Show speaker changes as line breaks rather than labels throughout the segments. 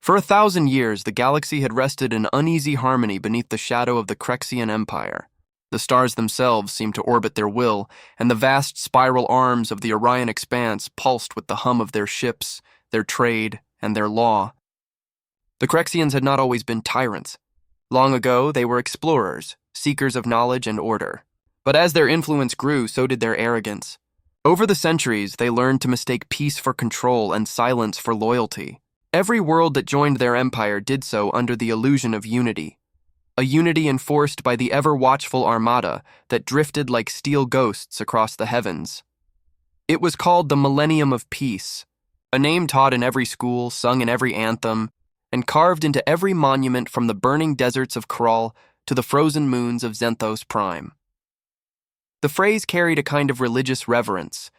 For 1,000 years, the galaxy had rested in uneasy harmony beneath the shadow of the Crexian Empire. The stars themselves seemed to orbit their will, and the vast spiral arms of the Orion expanse pulsed with the hum of their ships, their trade, and their law. The Crexians had not always been tyrants. Long ago, they were explorers, seekers of knowledge and order. But as their influence grew, so did their arrogance. Over the centuries, they learned to mistake peace for control and silence for loyalty. Every world that joined their empire did so under the illusion of unity, a unity enforced by the ever-watchful armada that drifted like steel ghosts across the heavens. It was called the Millennium of Peace, a name taught in every school, sung in every anthem, and carved into every monument from the burning deserts of Kral to the frozen moons of Zenthos Prime. The phrase carried a kind of religious reverence,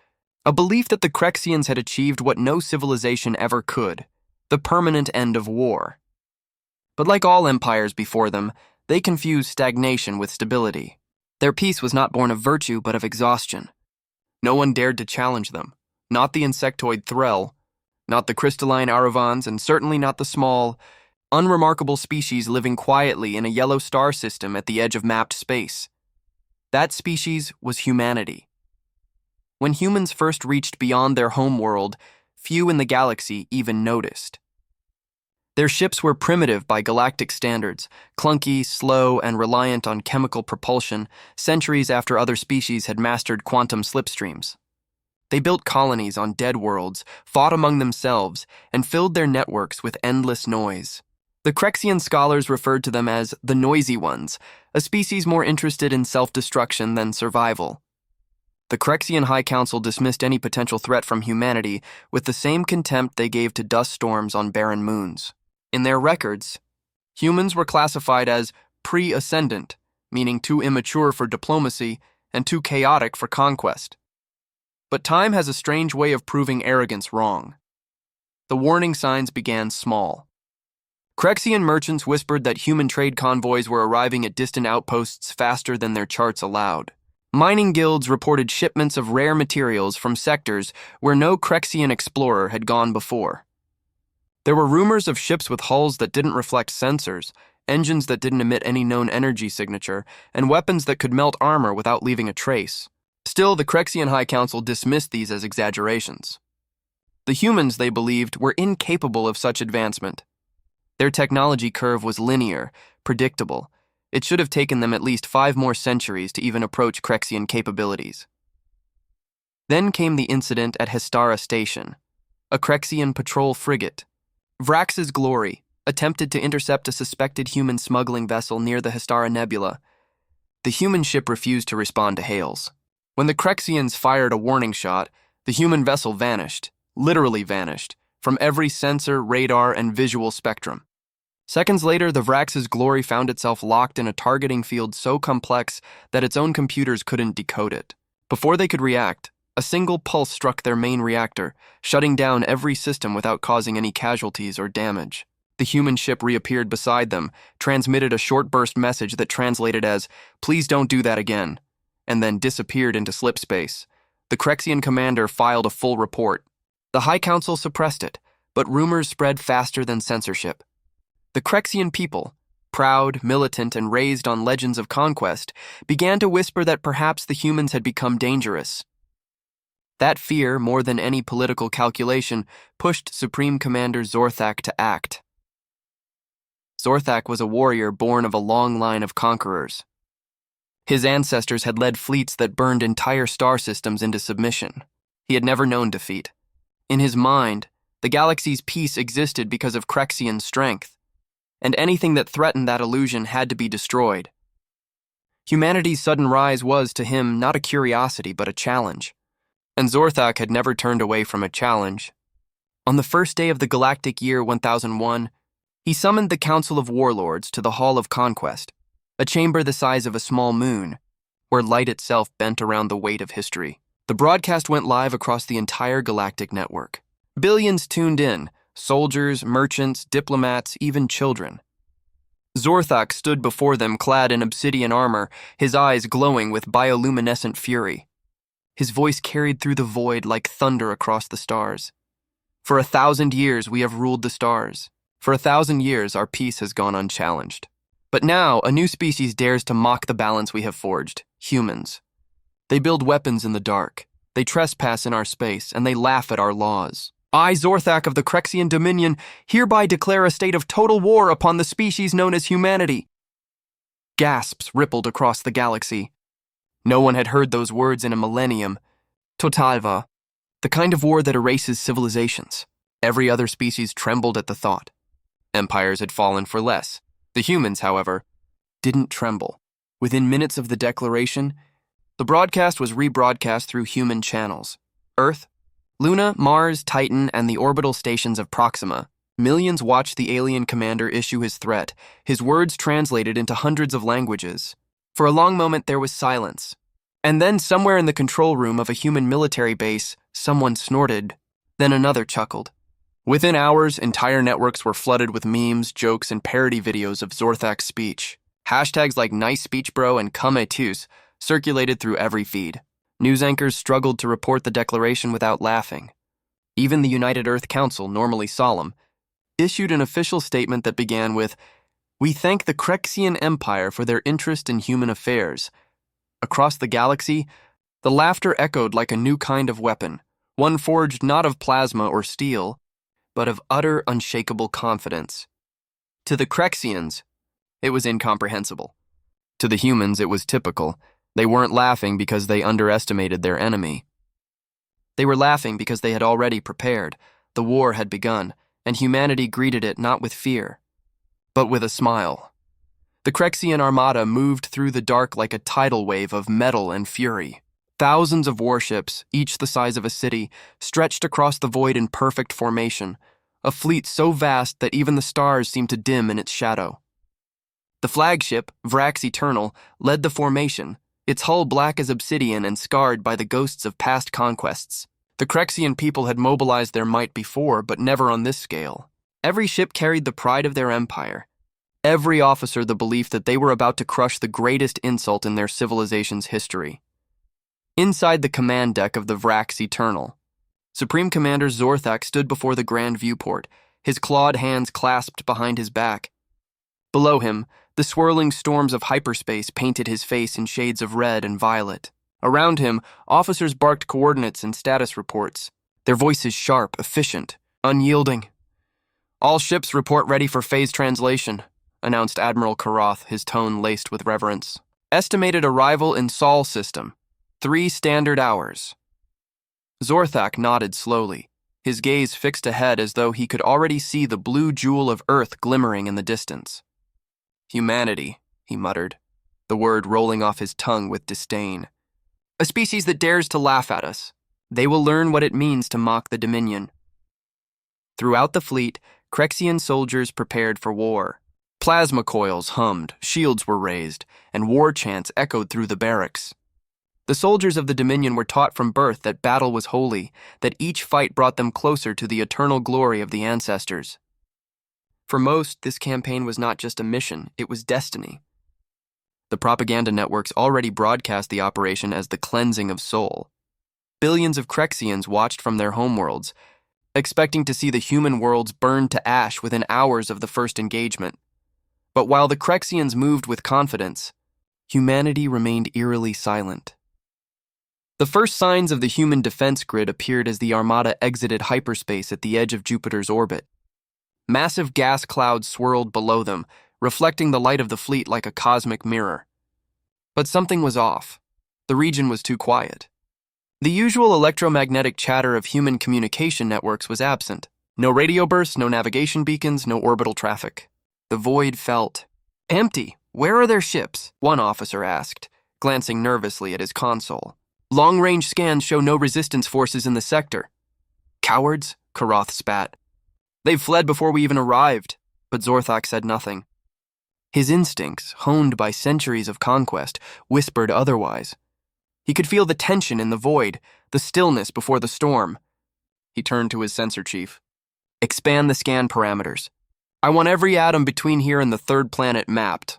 a belief that the Crexians had achieved what no civilization ever could, the permanent end of war. But like all empires before them, they confused stagnation with stability. Their peace was not born of virtue, but of exhaustion. No one dared to challenge them, not the insectoid Threll, not the crystalline Aravans, and certainly not the small, unremarkable species living quietly in a yellow star system at the edge of mapped space. That species was humanity. When humans first reached beyond their home world, few in the galaxy even noticed. Their ships were primitive by galactic standards, clunky, slow, and reliant on chemical propulsion, centuries after other species had mastered quantum slipstreams. They built colonies on dead worlds, fought among themselves, and filled their networks with endless noise. The Crexian scholars referred to them as the noisy ones, a species more interested in self-destruction than survival. The Crexian High Council dismissed any potential threat from humanity with the same contempt they gave to dust storms on barren moons. In their records, humans were classified as pre-ascendant, meaning too immature for diplomacy and too chaotic for conquest. But time has a strange way of proving arrogance wrong. The warning signs began small. Crexian merchants whispered that human trade convoys were arriving at distant outposts faster than their charts allowed. Mining guilds reported shipments of rare materials from sectors where no Crexian explorer had gone before. There were rumors of ships with hulls that didn't reflect sensors, engines that didn't emit any known energy signature, and weapons that could melt armor without leaving a trace. Still, the Crexian High Council dismissed these as exaggerations. The humans, they believed, were incapable of such advancement. Their technology curve was linear, predictable. It should have taken them at least 5 more centuries to even approach Crexian capabilities. Then came the incident at Hestara Station, a Crexian patrol frigate. Vrax's Glory attempted to intercept a suspected human smuggling vessel near the Hestara Nebula. The human ship refused to respond to hails. When the Crexians fired a warning shot, the human vessel vanished, literally vanished, from every sensor, radar, and visual spectrum. Seconds later, the Vrax's Glory found itself locked in a targeting field so complex that its own computers couldn't decode it. Before they could react, a single pulse struck their main reactor, shutting down every system without causing any casualties or damage. The human ship reappeared beside them, transmitted a short burst message that translated as, "Please don't do that again," and then disappeared into slipspace. The Crexian commander filed a full report. The High Council suppressed it, but rumors spread faster than censorship. The Crexian people, proud, militant, and raised on legends of conquest, began to whisper that perhaps the humans had become dangerous. That fear, more than any political calculation, pushed Supreme Commander Zorthak to act. Zorthak was a warrior born of a long line of conquerors. His ancestors had led fleets that burned entire star systems into submission. He had never known defeat. In his mind, the galaxy's peace existed because of Crexian strength, and anything that threatened that illusion had to be destroyed. Humanity's sudden rise was, to him, not a curiosity but a challenge, and Zorthak had never turned away from a challenge. On the first day of the galactic year 1001, he summoned the Council of Warlords to the Hall of Conquest, a chamber the size of a small moon, where light itself bent around the weight of history. The broadcast went live across the entire galactic network. Billions tuned in, soldiers, merchants, diplomats, even children. Zorthak stood before them clad in obsidian armor, his eyes glowing with bioluminescent fury. His voice carried through the void like thunder across the stars. "For 1,000 years we have ruled the stars. For 1,000 years, our peace has gone unchallenged. But now, a new species dares to mock the balance we have forged, humans. They build weapons in the dark, they trespass in our space, and they laugh at our laws. I, Zorthak of the Crexian Dominion, hereby declare a state of total war upon the species known as humanity. Gasps rippled across the galaxy. No one had heard those words in a millennium. Totalva, the kind of war that erases civilizations. Every other species trembled at the thought. Empires had fallen for less. The humans, however, didn't tremble. Within minutes of the declaration, the broadcast was rebroadcast through human channels. Earth, Luna, Mars, Titan, and the orbital stations of Proxima. Millions watched the alien commander issue his threat, his words translated into hundreds of languages. For a long moment, there was silence. And then, somewhere in the control room of a human military base, someone snorted. Then another chuckled. Within hours, entire networks were flooded with memes, jokes, and parody videos of Zorthak's speech. Hashtags like Nice Speech Bro and Come Tous circulated through every feed. News anchors struggled to report the declaration without laughing. Even the United Earth Council, normally solemn, issued an official statement that began with, "We thank the Crexian Empire for their interest in human affairs." Across the galaxy, the laughter echoed like a new kind of weapon, one forged not of plasma or steel, but of utter, unshakable confidence. To the Crexians, it was incomprehensible. To the humans, it was typical. They weren't laughing because they underestimated their enemy. They were laughing because they had already prepared. The war had begun, and humanity greeted it not with fear, but with a smile. The Crexian armada moved through the dark like a tidal wave of metal and fury. Thousands of warships, each the size of a city, stretched across the void in perfect formation, a fleet so vast that even the stars seemed to dim in its shadow. The flagship, Vrax Eternal, led the formation, its hull black as obsidian and scarred by the ghosts of past conquests. The Crexian people had mobilized their might before, but never on this scale. Every ship carried the pride of their empire. Every officer the belief that they were about to crush the greatest insult in their civilization's history. Inside the command deck of the Vrax Eternal, Supreme Commander Zorthak stood before the grand viewport, his clawed hands clasped behind his back. Below him, the swirling storms of hyperspace painted his face in shades of red and violet. Around him, officers barked coordinates and status reports, their voices sharp, efficient, unyielding. "All ships report ready for phase translation," announced Admiral Karoth, his tone laced with reverence. "Estimated arrival in Sol system, 3 standard hours." Zorthak nodded slowly, his gaze fixed ahead as though he could already see the blue jewel of Earth glimmering in the distance. "Humanity," he muttered, the word rolling off his tongue with disdain. "A species that dares to laugh at us. They will learn what it means to mock the Dominion." Throughout the fleet, Crexian soldiers prepared for war. Plasma coils hummed, shields were raised, and war chants echoed through the barracks. The soldiers of the Dominion were taught from birth that battle was holy, that each fight brought them closer to the eternal glory of the ancestors. For most, this campaign was not just a mission, it was destiny. The propaganda networks already broadcast the operation as the cleansing of Sol. Billions of Crexians watched from their homeworlds, expecting to see the human worlds burned to ash within hours of the first engagement. But while the Crexians moved with confidence, humanity remained eerily silent. The first signs of the human defense grid appeared as the Armada exited hyperspace at the edge of Jupiter's orbit. Massive gas clouds swirled below them, reflecting the light of the fleet like a cosmic mirror. But something was off. The region was too quiet. The usual electromagnetic chatter of human communication networks was absent. No radio bursts, no navigation beacons, no orbital traffic. The void felt empty. "Where are their ships?" one officer asked, glancing nervously at his console. "Long-range scans show no resistance forces in the sector." "Cowards," Karoth spat. "They've fled before we even arrived," but Zorthak said nothing. His instincts, honed by centuries of conquest, whispered otherwise. He could feel the tension in the void, the stillness before the storm. He turned to his sensor chief. "Expand the scan parameters. I want every atom between here and the third planet mapped."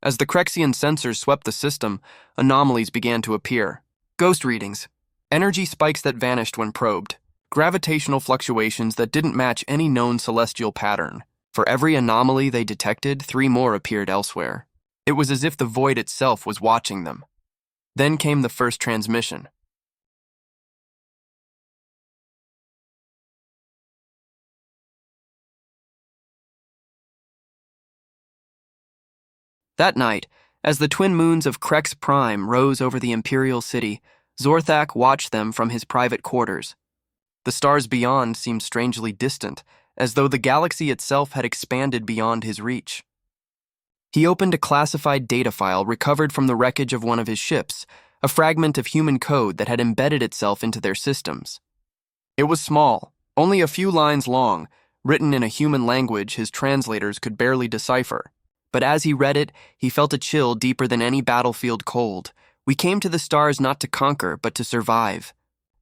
As the Crexian sensors swept the system, anomalies began to appear. Ghost readings, energy spikes that vanished when probed, gravitational fluctuations that didn't match any known celestial pattern. For every anomaly they detected, 3 more appeared elsewhere. It was as if the void itself was watching them. Then came the first transmission. That night, as the twin moons of Crex Prime rose over the Imperial City, Zorthak watched them from his private quarters. The stars beyond seemed strangely distant, as though the galaxy itself had expanded beyond his reach. He opened a classified data file recovered from the wreckage of one of his ships, a fragment of human code that had embedded itself into their systems. It was small, only a few lines long, written in a human language his translators could barely decipher. But as he read it, he felt a chill deeper than any battlefield cold. We came to the stars not to conquer, but to survive.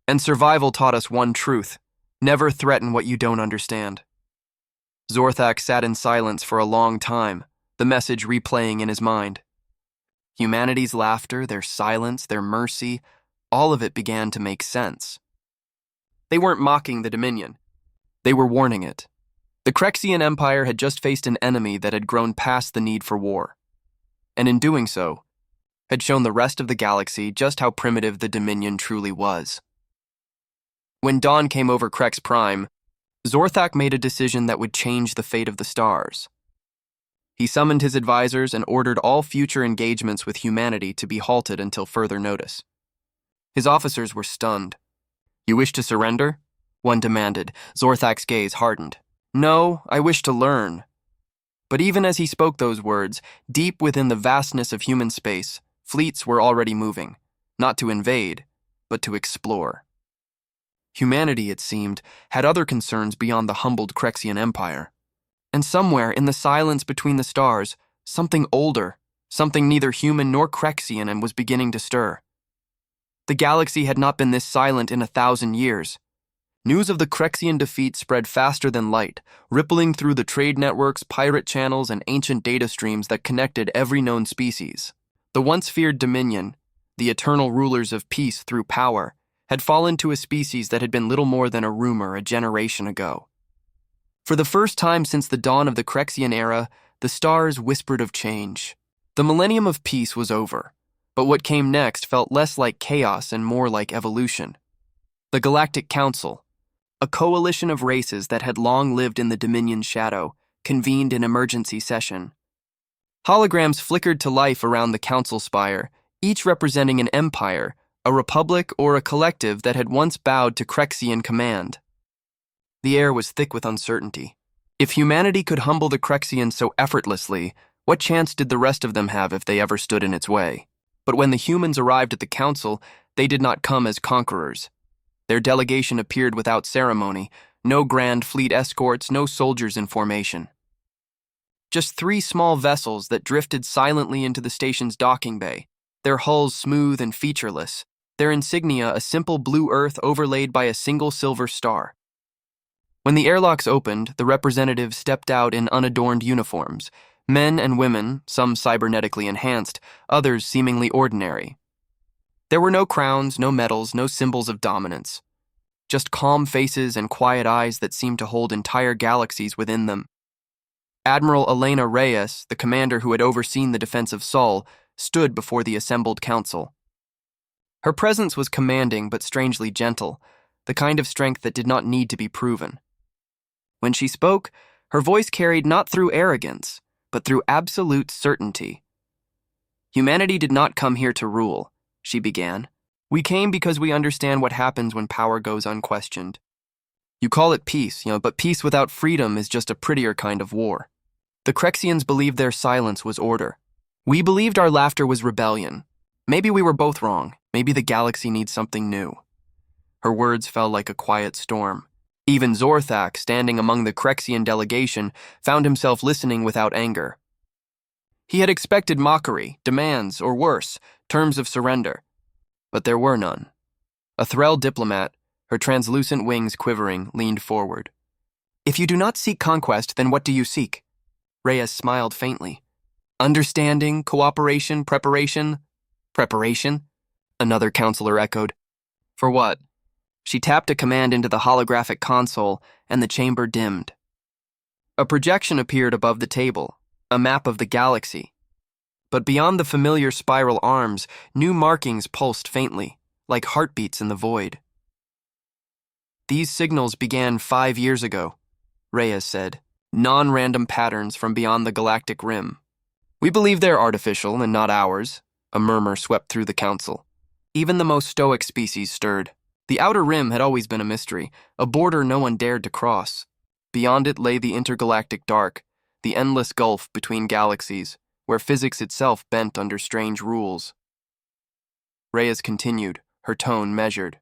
And survival taught us one truth: never threaten what you don't understand. Zorthak sat in silence for a long time, the message replaying in his mind. Humanity's laughter, their silence, their mercy, all of it began to make sense. They weren't mocking the Dominion. They were warning it. The Crexian Empire had just faced an enemy that had grown past the need for war, and in doing so, had shown the rest of the galaxy just how primitive the Dominion truly was. When dawn came over Crex Prime, Zorthak made a decision that would change the fate of the stars. He summoned his advisors and ordered all future engagements with humanity to be halted until further notice. His officers were stunned. "You wish to surrender?" one demanded. Zorthak's gaze hardened. "No, I wish to learn." But even as he spoke those words, deep within the vastness of human space, fleets were already moving, not to invade, but to explore. Humanity, it seemed, had other concerns beyond the humbled Crexian Empire. And somewhere in the silence between the stars, something older, something neither human nor Crexian, and was beginning to stir. The galaxy had not been this silent in 1,000 years. News of the Crexian defeat spread faster than light, rippling through the trade networks, pirate channels, and ancient data streams that connected every known species. The once feared Dominion, the eternal rulers of peace through power, had fallen to a species that had been little more than a rumor a generation ago. For the first time since the dawn of the Crexian era, the stars whispered of change. The millennium of peace was over, but what came next felt less like chaos and more like evolution. The Galactic Council, a coalition of races that had long lived in the Dominion's shadow, convened an emergency session. Holograms flickered to life around the council spire, each representing an empire, a republic, or a collective that had once bowed to Crexian command. The air was thick with uncertainty. If humanity could humble the Crexians so effortlessly, what chance did the rest of them have if they ever stood in its way? But when the humans arrived at the council, they did not come as conquerors. Their delegation appeared without ceremony, no grand fleet escorts, no soldiers in formation. Just 3 small vessels that drifted silently into the station's docking bay, their hulls smooth and featureless, their insignia a simple blue earth overlaid by a single silver star. When the airlocks opened, the representatives stepped out in unadorned uniforms, men and women, some cybernetically enhanced, others seemingly ordinary. There were no crowns, no medals, no symbols of dominance. Just calm faces and quiet eyes that seemed to hold entire galaxies within them. Admiral Elena Reyes, the commander who had overseen the defense of Sol, stood before the assembled council. Her presence was commanding but strangely gentle, the kind of strength that did not need to be proven. When she spoke, her voice carried not through arrogance, but through absolute certainty. "Humanity did not come here to rule," she began. "We came because we understand what happens when power goes unquestioned. You call it peace, but peace without freedom is just a prettier kind of war. The Crexians believed their silence was order. We believed our laughter was rebellion. Maybe we were both wrong. Maybe the galaxy needs something new." Her words fell like a quiet storm. Even Zorthak, standing among the Crexian delegation, found himself listening without anger. He had expected mockery, demands, or worse, terms of surrender. But there were none. A Threll diplomat, her translucent wings quivering, leaned forward. "If you do not seek conquest, then what do you seek?" Reyes smiled faintly. "Understanding, cooperation, preparation." "Preparation?" another counselor echoed. "For what?" She tapped a command into the holographic console, and the chamber dimmed. A projection appeared above the table, a map of the galaxy. But beyond the familiar spiral arms, new markings pulsed faintly, like heartbeats in the void. These signals began 5 years ago, Reyes said, non-random patterns from beyond the galactic rim. We believe they're artificial and not ours, a murmur swept through the council. Even the most stoic species stirred. The outer rim had always been a mystery, a border no one dared to cross. Beyond it lay the intergalactic dark, the endless gulf between galaxies, where physics itself bent under strange rules. Reyes continued, her tone measured.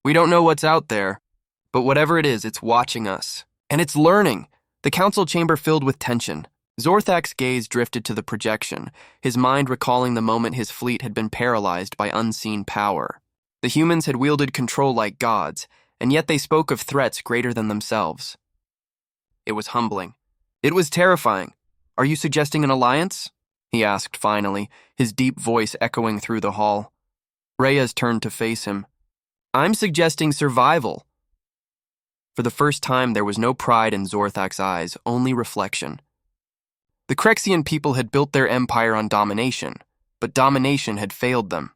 We don't know what's out there, but whatever it is, it's watching us. And it's learning. The council chamber filled with tension. Zorthak's gaze drifted to the projection, his mind recalling the moment his fleet had been paralyzed by unseen power. The humans had wielded control like gods, and yet they spoke of threats greater than themselves. It was humbling. It was terrifying. Are you suggesting an alliance? He asked finally, his deep voice echoing through the hall. Reyes turned to face him. I'm suggesting survival. For the first time, there was no pride in Zorthak's eyes, only reflection. The Crexian people had built their empire on domination, but domination had failed them.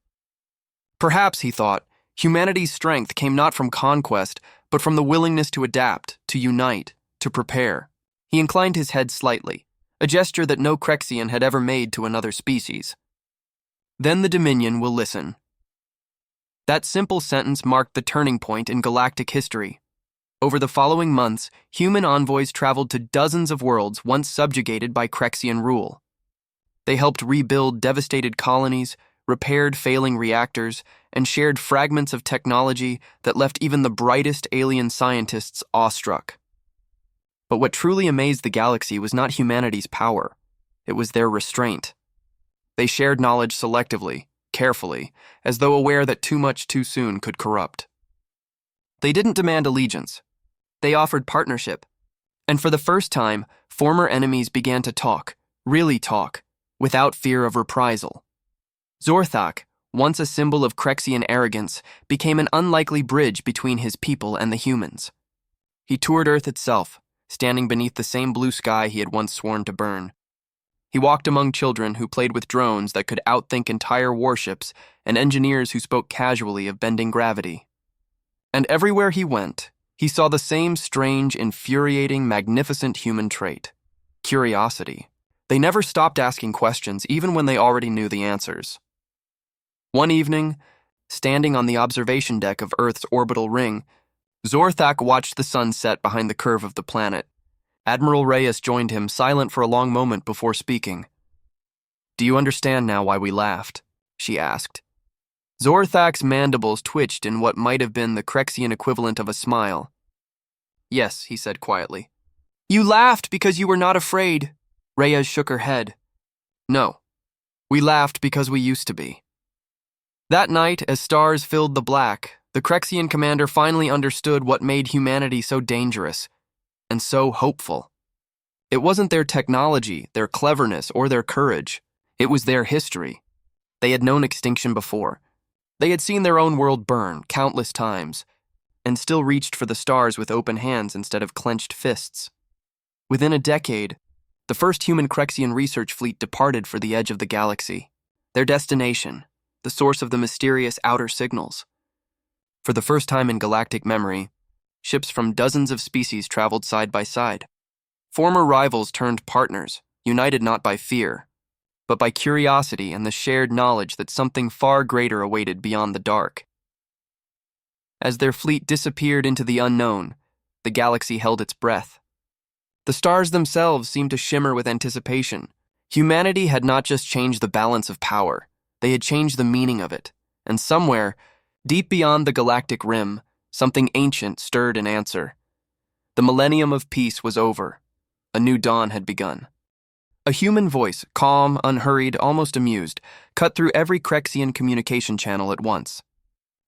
Perhaps, he thought, humanity's strength came not from conquest, but from the willingness to adapt, to unite, to prepare. He inclined his head slightly, a gesture that no Crexian had ever made to another species. Then the Dominion will listen. That simple sentence marked the turning point in galactic history. Over the following months, human envoys traveled to dozens of worlds once subjugated by Crexian rule. They helped rebuild devastated colonies, repaired failing reactors, and shared fragments of technology that left even the brightest alien scientists awestruck. But what truly amazed the galaxy was not humanity's power. It was their restraint. They shared knowledge selectively, carefully, as though aware that too much too soon could corrupt. They didn't demand allegiance. They offered partnership. And for the first time, former enemies began to talk, really talk, without fear of reprisal. Zorthak, once a symbol of Crexian arrogance, became an unlikely bridge between his people and the humans. He toured Earth itself, standing beneath the same blue sky he had once sworn to burn. He walked among children who played with drones that could outthink entire warships and engineers who spoke casually of bending gravity. And everywhere he went, he saw the same strange, infuriating, magnificent human trait: curiosity. They never stopped asking questions, even when they already knew the answers. One evening, standing on the observation deck of Earth's orbital ring, Zorthak watched the sun set behind the curve of the planet. Admiral Reyes joined him, silent for a long moment before speaking. Do you understand now why we laughed? She asked. Zorthak's mandibles twitched in what might have been the Crexian equivalent of a smile. Yes, he said quietly. You laughed because you were not afraid. Reyes shook her head. No, we laughed because we used to be. That night, as stars filled the black, the Crexian commander finally understood what made humanity so dangerous and so hopeful. It wasn't their technology, their cleverness, or their courage. It was their history. They had known extinction before. They had seen their own world burn countless times, and still reached for the stars with open hands instead of clenched fists. Within a decade, the first human Crexian research fleet departed for the edge of the galaxy, their destination, the source of the mysterious outer signals. For the first time in galactic memory, ships from dozens of species traveled side by side. Former rivals turned partners, united not by fear, but by curiosity and the shared knowledge that something far greater awaited beyond the dark. As their fleet disappeared into the unknown, the galaxy held its breath. The stars themselves seemed to shimmer with anticipation. Humanity had not just changed the balance of power, they had changed the meaning of it, and somewhere, deep beyond the galactic rim, something ancient stirred in answer. The millennium of peace was over. A new dawn had begun. A human voice, calm, unhurried, almost amused, cut through every Crexian communication channel at once.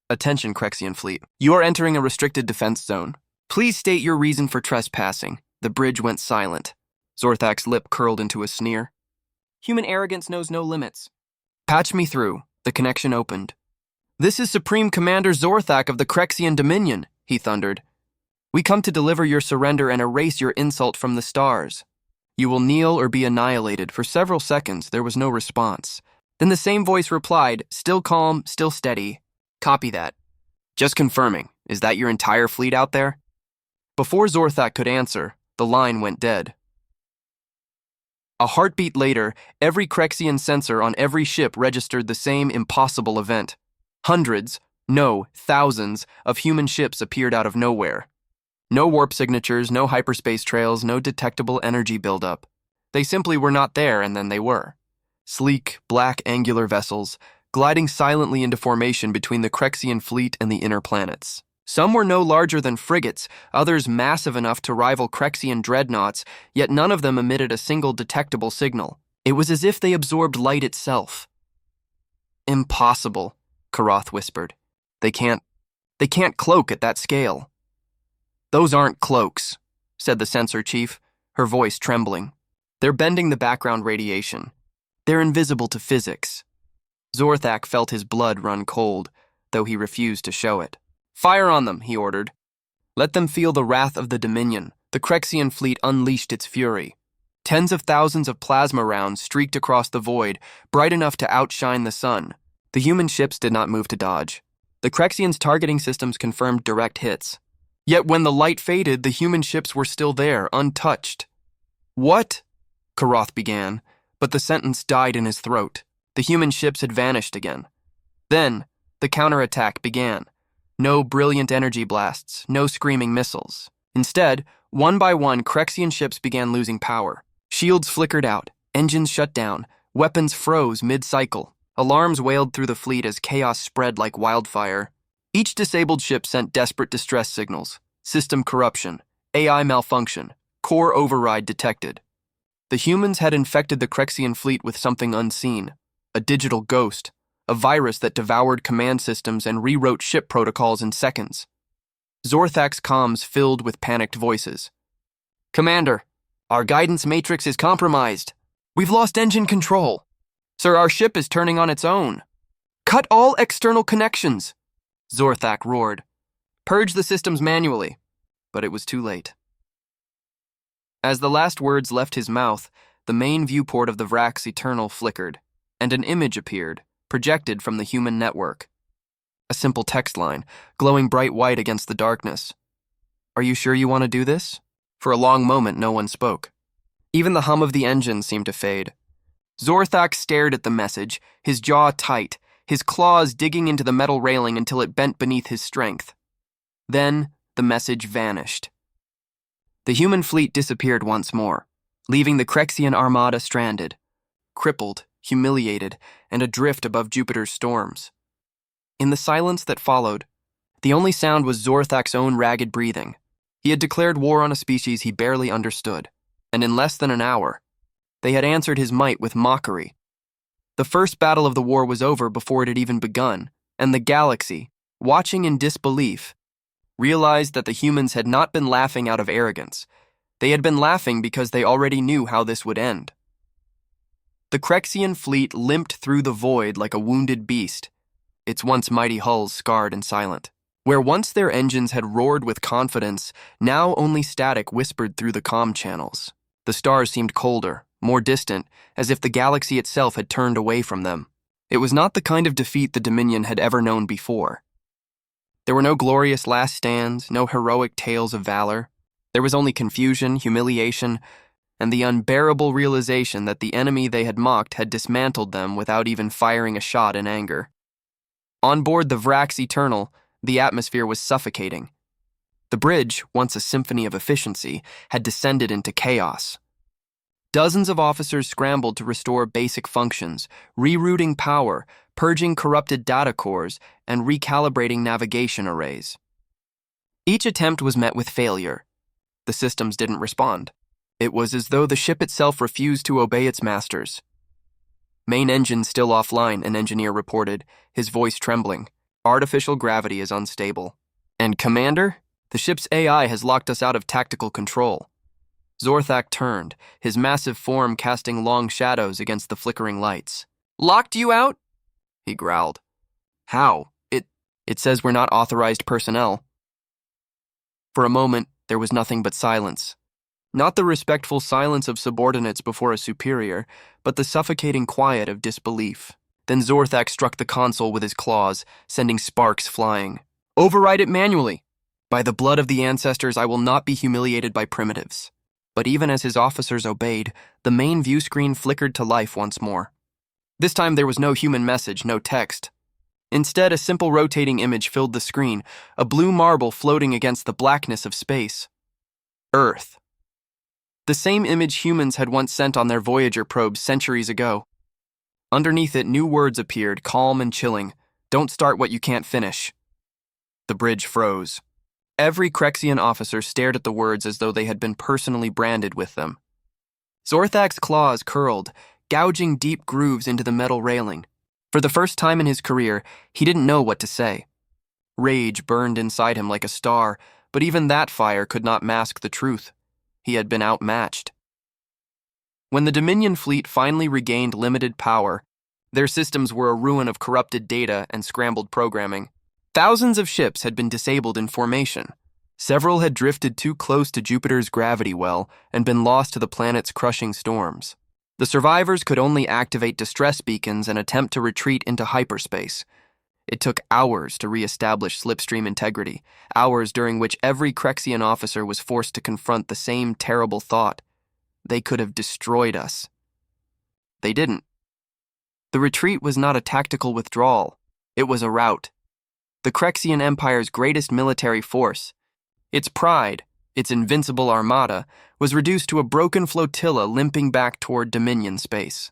Attention, Crexian fleet. You are entering a restricted defense zone. Please state your reason for trespassing. The bridge went silent. Zorthak's lip curled into a sneer. Human arrogance knows no limits. Patch me through. The connection opened. This is Supreme Commander Zorthak of the Crexian Dominion, he thundered. We come to deliver your surrender and erase your insult from the stars. You will kneel or be annihilated. For several seconds, there was no response. Then the same voice replied, still calm, still steady. Copy that. Just confirming, is that your entire fleet out there? Before Zorthak could answer, the line went dead. A heartbeat later, every Crexian sensor on every ship registered the same impossible event. Hundreds, no, thousands, of human ships appeared out of nowhere. No warp signatures, no hyperspace trails, no detectable energy buildup. They simply were not there, and then they were. Sleek, black, angular vessels, gliding silently into formation between the Crexian fleet and the inner planets. Some were no larger than frigates, others massive enough to rival Crexian dreadnoughts, yet none of them emitted a single detectable signal. It was as if they absorbed light itself. Impossible, Karoth whispered. They can't cloak at that scale. Those aren't cloaks, said the sensor chief, her voice trembling. They're bending the background radiation. They're invisible to physics. Zorthak felt his blood run cold, though he refused to show it. Fire on them, he ordered. Let them feel the wrath of the Dominion. The Crexian fleet unleashed its fury. Tens of thousands of plasma rounds streaked across the void, bright enough to outshine the sun. The human ships did not move to dodge. The Crexians' targeting systems confirmed direct hits. Yet when the light faded, the human ships were still there, untouched. What? Karoth began, but the sentence died in his throat. The human ships had vanished again. Then, the counterattack began. No brilliant energy blasts, no screaming missiles. Instead, one by one, Crexian ships began losing power. Shields flickered out, engines shut down, weapons froze mid-cycle. Alarms wailed through the fleet as chaos spread like wildfire. Each disabled ship sent desperate distress signals. System corruption, AI malfunction, core override detected. The humans had infected the Crexian fleet with something unseen, a digital ghost, a virus that devoured command systems and rewrote ship protocols in seconds. Zorthak's comms filled with panicked voices. Commander, our guidance matrix is compromised. We've lost engine control. Sir, our ship is turning on its own. Cut all external connections, Zorthak roared. Purge the systems manually. But it was too late. As the last words left his mouth, the main viewport of the Vrax Eternal flickered, and an image appeared, projected from the human network. A simple text line, glowing bright white against the darkness. Are you sure you want to do this? For a long moment, no one spoke. Even the hum of the engine seemed to fade. Zorthak stared at the message, his jaw tight, his claws digging into the metal railing until it bent beneath his strength. Then, the message vanished. The human fleet disappeared once more, leaving the Crexian armada stranded, crippled, humiliated, and adrift above Jupiter's storms. In the silence that followed, the only sound was Zorthak's own ragged breathing. He had declared war on a species he barely understood, and in less than an hour, they had answered his might with mockery. The first battle of the war was over before it had even begun, and the galaxy, watching in disbelief, realized that the humans had not been laughing out of arrogance. They had been laughing because they already knew how this would end. The Crexian fleet limped through the void like a wounded beast, its once mighty hulls scarred and silent. Where once their engines had roared with confidence, now only static whispered through the comm channels. The stars seemed colder, more distant, as if the galaxy itself had turned away from them. It was not the kind of defeat the Dominion had ever known before. There were no glorious last stands, no heroic tales of valor. There was only confusion, humiliation, and the unbearable realization that the enemy they had mocked had dismantled them without even firing a shot in anger. On board the Vrax Eternal, the atmosphere was suffocating. The bridge, once a symphony of efficiency, had descended into chaos. Dozens of officers scrambled to restore basic functions, rerouting power, purging corrupted data cores, and recalibrating navigation arrays. Each attempt was met with failure. The systems didn't respond. It was as though the ship itself refused to obey its masters. Main engine still offline, an engineer reported, his voice trembling. Artificial gravity is unstable. And Commander, the ship's AI has locked us out of tactical control. Zorthak turned, his massive form casting long shadows against the flickering lights. Locked you out? He growled. How? It says we're not authorized personnel. For a moment, there was nothing but silence. Not the respectful silence of subordinates before a superior, but the suffocating quiet of disbelief. Then Zorthak struck the console with his claws, sending sparks flying. Override it manually. By the blood of the ancestors, I will not be humiliated by primitives. But even as his officers obeyed, the main view screen flickered to life once more. This time there was no human message, no text. Instead, a simple rotating image filled the screen, a blue marble floating against the blackness of space. Earth. The same image humans had once sent on their Voyager probes centuries ago. Underneath it, new words appeared, calm and chilling. Don't start what you can't finish. The bridge froze. Every Crexian officer stared at the words as though they had been personally branded with them. Zorthak's claws curled, gouging deep grooves into the metal railing. For the first time in his career, he didn't know what to say. Rage burned inside him like a star, but even that fire could not mask the truth. He had been outmatched. When the Dominion fleet finally regained limited power, their systems were a ruin of corrupted data and scrambled programming. Thousands of ships had been disabled in formation. Several had drifted too close to Jupiter's gravity well and been lost to the planet's crushing storms. The survivors could only activate distress beacons and attempt to retreat into hyperspace. It took hours to re-establish slipstream integrity, hours during which every Crexian officer was forced to confront the same terrible thought. They could have destroyed us. They didn't. The retreat was not a tactical withdrawal. It was a rout. The Crexian Empire's greatest military force, its pride, its invincible armada, was reduced to a broken flotilla limping back toward Dominion space.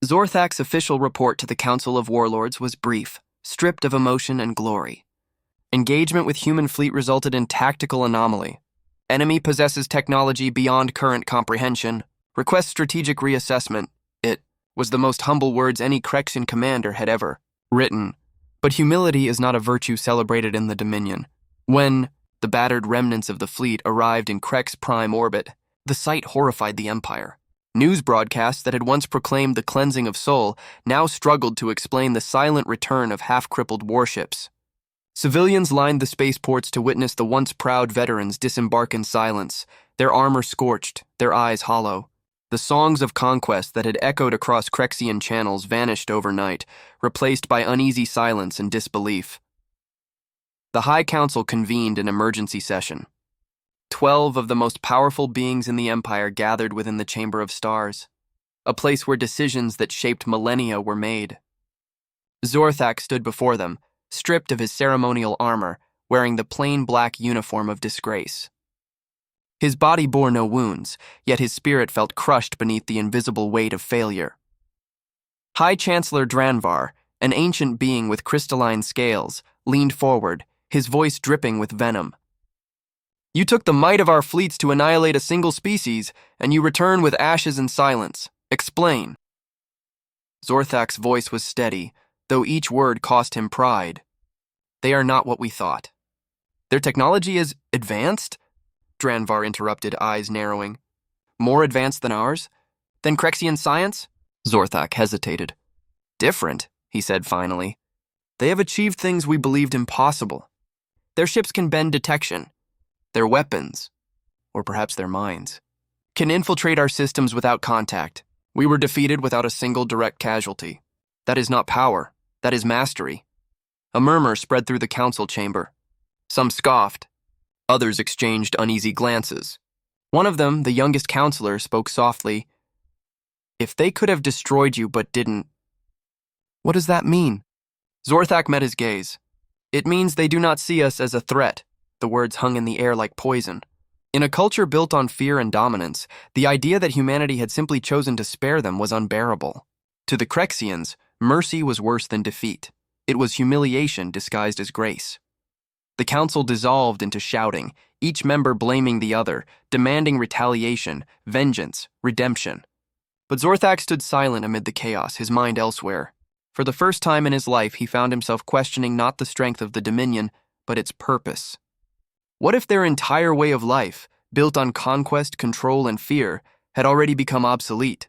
Zorthak's official report to the Council of Warlords was brief, stripped of emotion and glory. Engagement with human fleet resulted in tactical anomaly. Enemy possesses technology beyond current comprehension. Request strategic reassessment. It was the most humble words any Crexian commander had ever written. But humility is not a virtue celebrated in the Dominion. When the battered remnants of the fleet arrived in Crex prime orbit, the sight horrified the Empire. News broadcasts that had once proclaimed the cleansing of Sol now struggled to explain the silent return of half-crippled warships. Civilians lined the spaceports to witness the once proud veterans disembark in silence, their armor scorched, their eyes hollow. The songs of conquest that had echoed across Crexian channels vanished overnight, replaced by uneasy silence and disbelief. The High Council convened an emergency session. 12 of the most powerful beings in the Empire gathered within the Chamber of Stars, a place where decisions that shaped millennia were made. Zorthak stood before them, stripped of his ceremonial armor, wearing the plain black uniform of disgrace. His body bore no wounds, yet his spirit felt crushed beneath the invisible weight of failure. High Chancellor Dranvar, an ancient being with crystalline scales, leaned forward, his voice dripping with venom. You took the might of our fleets to annihilate a single species, and you return with ashes and silence. Explain. Zorthak's voice was steady, though each word cost him pride. They are not what we thought. Their technology is advanced? Dranvar interrupted, eyes narrowing. More advanced than ours? Than Crexian science? Zorthak hesitated. Different, he said finally. They have achieved things we believed impossible. Their ships can bend detection. Their weapons, or perhaps their minds, can infiltrate our systems without contact. We were defeated without a single direct casualty. That is not power. That is mastery. A murmur spread through the council chamber. Some scoffed. Others exchanged uneasy glances. One of them, the youngest counselor, spoke softly. If they could have destroyed you but didn't, what does that mean? Zorthak met his gaze. It means they do not see us as a threat. The words hung in the air like poison. In a culture built on fear and dominance, the idea that humanity had simply chosen to spare them was unbearable. To the Crexians, mercy was worse than defeat. It was humiliation disguised as grace. The council dissolved into shouting, each member blaming the other, demanding retaliation, vengeance, redemption. But Zorthak stood silent amid the chaos, his mind elsewhere. For the first time in his life, he found himself questioning not the strength of the Dominion, but its purpose. What if their entire way of life, built on conquest, control, and fear, had already become obsolete?